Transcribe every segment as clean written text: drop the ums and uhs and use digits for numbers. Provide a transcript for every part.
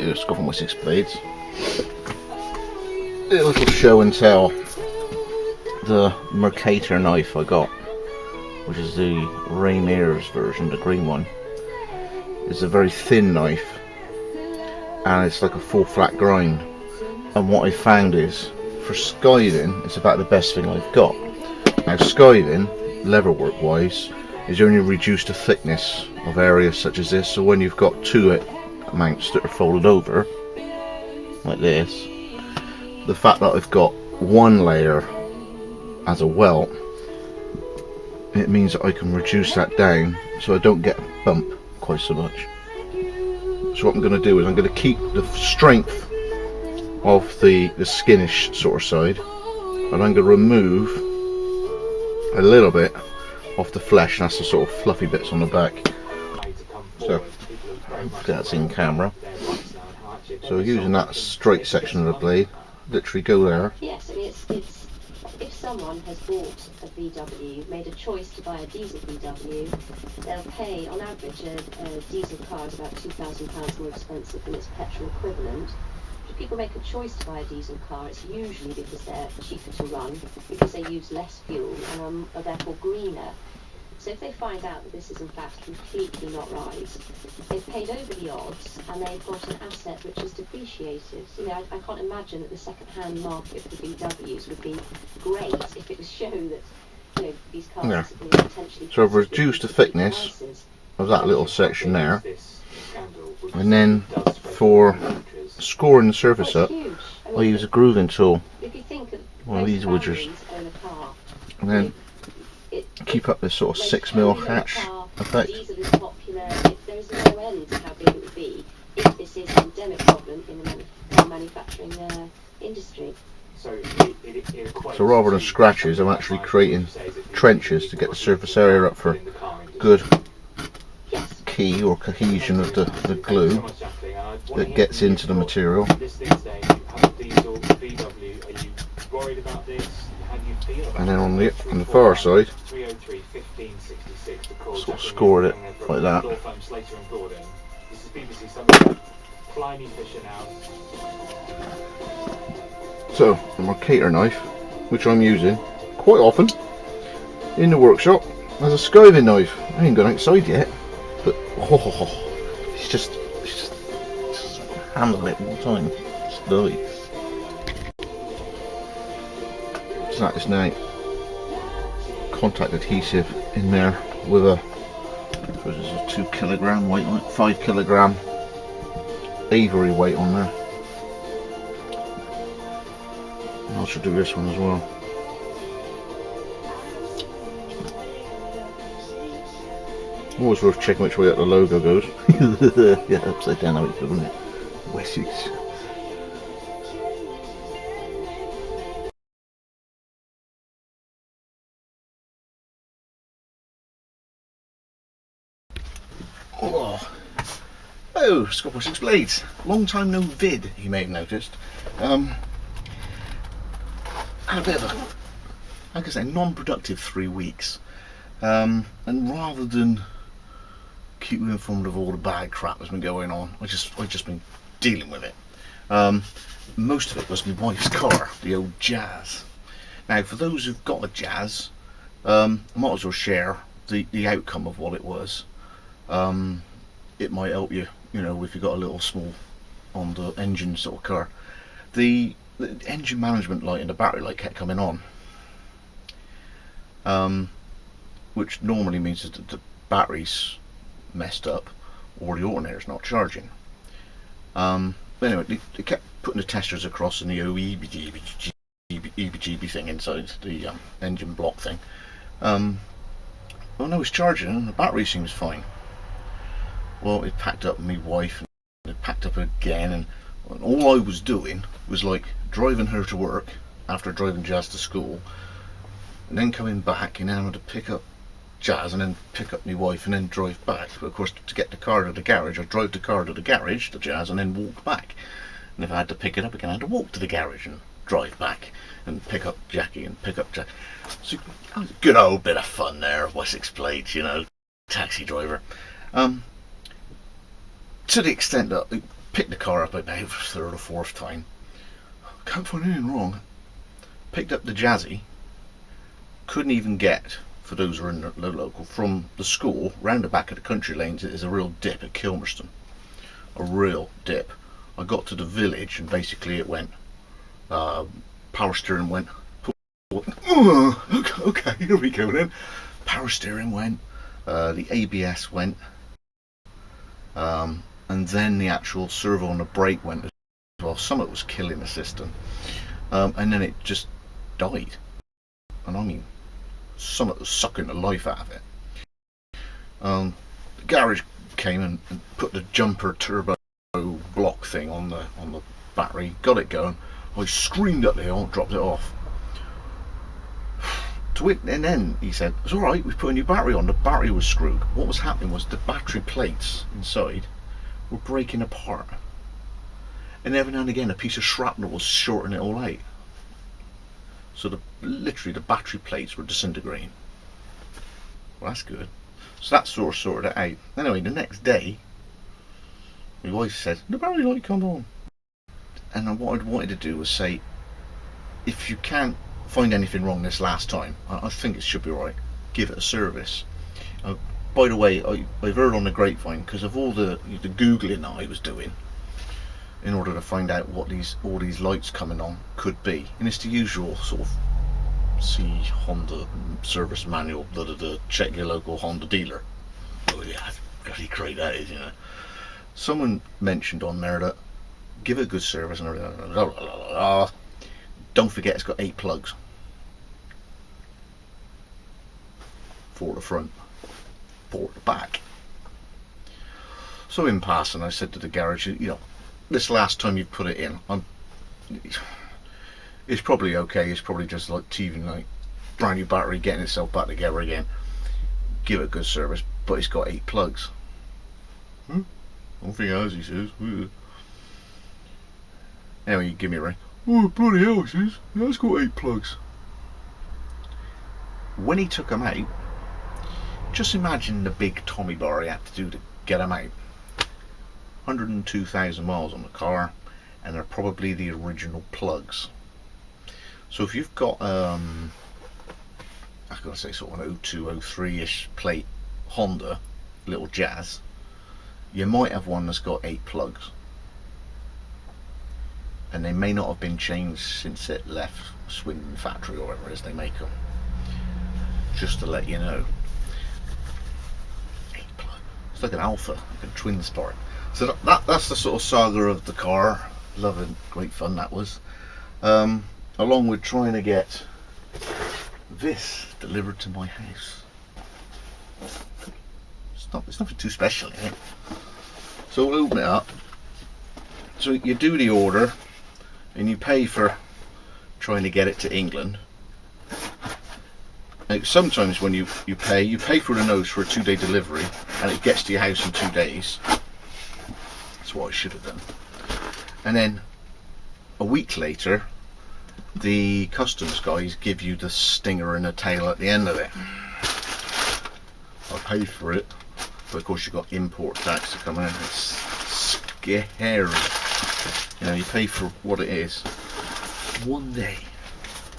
It's got from Wessex blades. A little show and tell. The Mercator knife I got, which is the Rainier's version, the green one, is a very thin knife and it's like a full flat grind. And what I found is, for skiving, it's about the best thing I've got. Now skiving, leatherwork wise, is only reduced to thickness of areas such as this, so when you've got two mounts that are folded over, like this, the fact that I've got one layer as a welt, it means that I can reduce that down so I don't get a bump quite so much. So what I'm going to do is I'm going to keep the strength of the skinish sort of side, and I'm going to remove a little bit off the flesh, and that's the sort of fluffy bits on the back. So that's in camera. So using that straight section of the blade, literally go there. Yes, I mean it's if someone has bought a VW, made a choice to buy a diesel VW, they'll pay, on average, a diesel car is about £2,000 more expensive than its petrol equivalent. If people make a choice to buy a diesel car, it's usually because they're cheaper to run, because they use less fuel and are therefore greener. So if they find out that this is in fact completely not right, they've paid over the odds and they've got an asset which is depreciated. You know, I can't imagine that the second-hand market for VWs would be great if it was shown that, you know, these cars have been potentially... So I've reduced the thickness of that little section there, and then for scoring the surface up, I use a grooving tool, one of these woodgers, and then keep up this sort of 6mm hatch effect. Diesel is popular. There is no end to how big it would be if this is an endemic problem in the car manufacturing industry. So rather than scratches, I'm actually creating trenches to get the surface area up for good key or cohesion of the glue that gets into the material. And then on the far side, sort of scored it like that. So the Mercator knife, which I'm using quite often in the workshop as a skiving knife. I ain't gone outside yet, but it's just handle it all the time. It's nice. So that is now contact adhesive in there with a, I suppose it's a 2 kilogram weight on it, 5 kilogram Avery weight on there. And I should do this one as well. Always worth checking which way up the logo goes. Yeah, upside down, how it's doing it. Wessex. Oh, Wessex blades. Long time no vid, you may have noticed. Had a bit of a, like I say, non-productive 3 weeks. And rather than keep you informed of all the bad crap that's been going on, I've just been dealing with it. Most of it was my wife's car, the old Jazz. Now, for those who've got a Jazz, I might as well share the outcome of what it was. It might help you, you know, if you've got a little small on the engine sort of car. The engine management light and the battery light kept coming on, which normally means that the battery's messed up or the alternator's not charging. But anyway, they kept putting the testers across in the EBGB thing inside the engine block thing. Well, no, it's charging and the battery seems fine. Well, it packed up my wife and it packed up again, and all I was doing was like driving her to work after driving Jazz to school, and then coming back and then having to pick up Jazz and then pick up my wife and then drive back. But of course, to get the car to the garage, I drove the car to the garage, the Jazz, and then walk back. And if I had to pick it up again, I had to walk to the garage and drive back and pick up Jackie and pick up Jack. So a good old bit of fun there, Wessex blades, you know, taxi driver. To the extent that picked the car up about for third or fourth time. Can't find anything wrong. Picked up the Jazzy. Couldn't even get, for those who are in the local, from the school round the back of the country lanes. It is a real dip at Kilmerston. A real dip. I got to the village and basically it went, power steering went, okay, here we go then. Power steering went, the ABS went, and then the actual servo on the brake went as well. Something was killing the system, and then it just died. And I mean, something was sucking the life out of it. The garage came and put the jumper turbo block thing on the battery, got it going. I screamed up the hill, dropped it off. And then he said, "It's all right. We've put a new battery on." The battery was screwed. What was happening was the battery plates inside were breaking apart, and every now and again a piece of shrapnel was shorting it all out. So literally the battery plates were disintegrating. Well, that's good. So that sort of sorted it out. Anyway, the next day, my wife said, "The battery light come on." And what I wanted to do was say, if you can't find anything wrong this last time, I think it should be right. Give it a service. By the way, I've heard on the grapevine, because of all the googling that I was doing in order to find out what all these lights coming on could be, and it's the usual sort of see Honda service manual, check your local Honda dealer. Oh yeah, bloody great that is, you know. Someone mentioned on there that give it a good service and everything. Don't forget it's got 8 plugs. 4 at the front, 4 at the back. So in passing I said to the garage, you know, this last time you put it in, it's probably okay. It's probably just like TV, like brand new battery getting itself back together again. Give it a good service, but it's got 8 plugs. I don't think it has, he says. Anyway, you give me a ring. Oh, bloody hell, he says. Yeah, it's got 8 plugs. When he took them out, just imagine the big Tommy bar he had to do to get them out. 102,000 miles on the car, and they're probably the original plugs. So if you've got I've got to say sort of an 02, 03-ish plate Honda, little Jazz, you might have one that's got 8 plugs, and they may not have been changed since it left Swindon factory or wherever it is they make them. Just to let you know. 8 plug. It's like an Alpha, like a twin spark. So that's the sort of saga of the car. Loving, great fun that was. Along with trying to get this delivered to my house. It's nothing too special in it. So we'll open it up. So you do the order and you pay for trying to get it to England. Now, sometimes when you pay for the nose for a 2-day delivery and it gets to your house in 2 days. That's what I should have done. And then a week later the customs guys give you the stinger and the tail at the end of it. I paid for it, but of course you've got import tax to come in. It's scary. You know, you pay for what it is. One day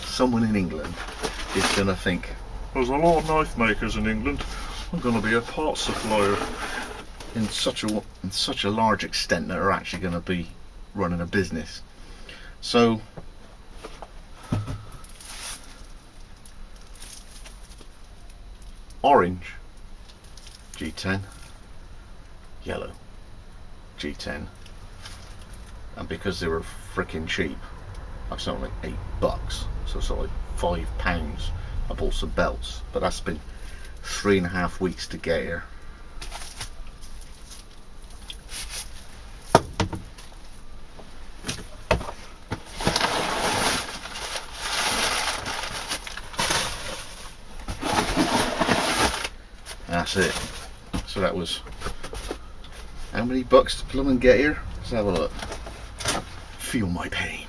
someone in England is going to think, there's a lot of knife makers in England, I'm going to be a part supplier, in such a large extent that are actually going to be running a business. So orange G10, yellow G10, and because they were freaking cheap, I've spent like $8, so it's like £5. I bought some belts, but that's been 3.5 weeks to get here. That's it. So that was how many bucks to plumb and get here? Let's have a look. Feel my pain.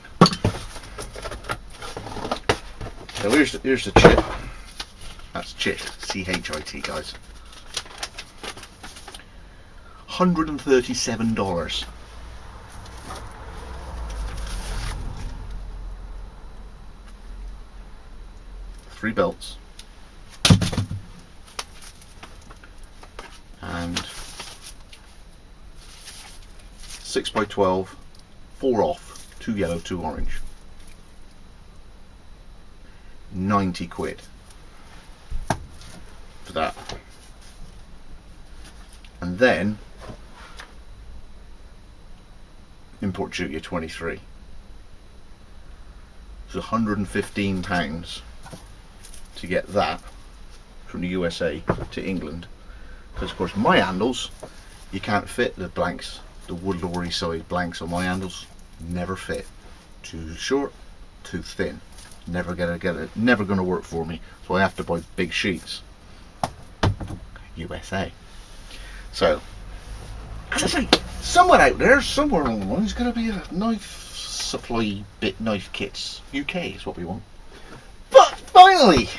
So here's the chit. That's chit, C-H-I-T, guys. $137. 3 belts, and 6x12, 4 off, 2 yellow, 2 orange. 90 quid for that. And then import duty of 23. It's £115 to get that from the USA to England, because of course my handles, you can't fit the blanks, the wood lorry size blanks on my handles, never fit. Too short, too thin, never going to work for me, so I have to buy big sheets. USA. So as I say, somewhere out there, somewhere along the line, there's going to be a knife supply bit knife kits. UK is what we want. But finally,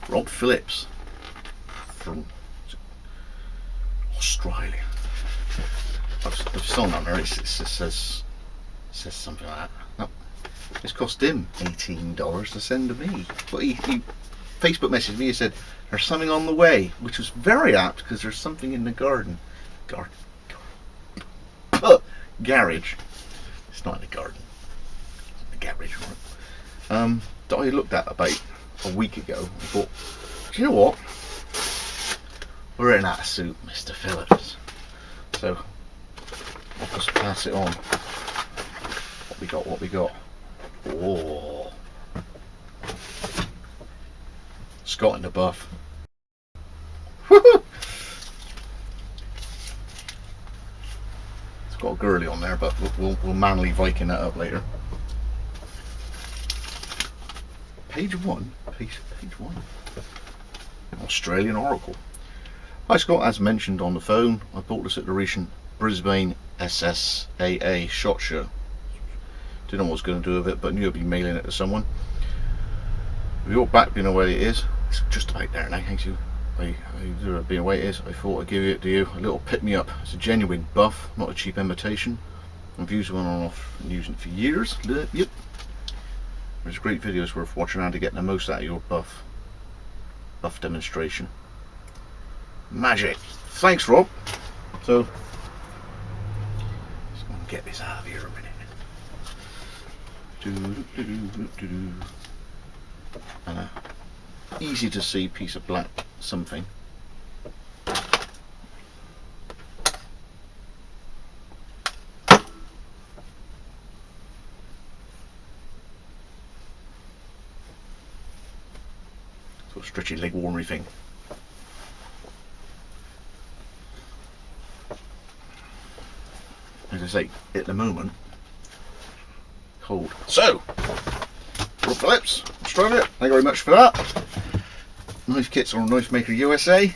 Rob Phillips from Australia. The song on there, it says something like that. No, it's cost him $18 to send to me. But he Facebook messaged me. He said there's something on the way, which was very apt because there's something in the garage. It's not in the garden. It's in the garage, right? That I looked at about a week ago. I thought, do you know what? We're in that suit, Mr. Phillips. So I'll just pass it on. What we got? Oh, Scott in the buff. Woohoo! It's got a girly on there, but we'll manly Viking that up later. Page one. Australian Oracle. Hi Scott, as mentioned on the phone, I bought this at the recent Brisbane SSAA SHOT Show. Didn't know what I was going to do with it, but knew I'd be mailing it to someone. With your back being the way it is, it's just about there now, thanks you. Being the way it is, I thought I'd give it to you, a little pick me up. It's a genuine buff, not a cheap imitation. I've used one on off and using it for years. Yep. There's great videos worth watching how to get the most out of your buff demonstration. Magic. Thanks, Rob. So, just want to get this out of here a minute. And a easy to see piece of black something. Sort of stretchy leg warmery thing. As I say, at the moment, cold. So, Rob Phillips, Australia, thank you very much for that. Knife kits on Knife Maker USA.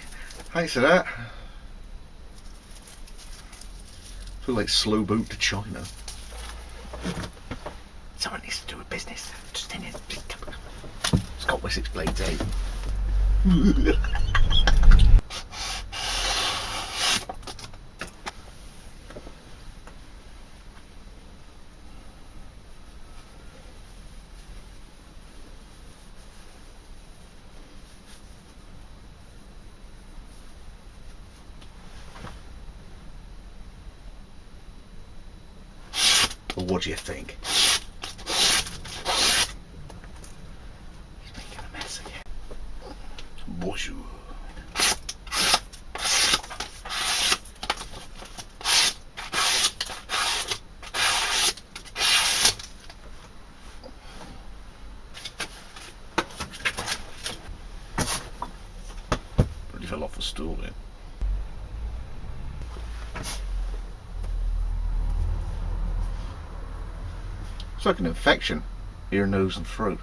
Thanks for that. Feel like slow boat to China. Someone needs to do a business. Just in it. Scott Wessex Blades 8. Well, what do you think? He's making a mess again. Bonjour. Pretty fell off the stool there. It's like an infection, ear, nose and throat.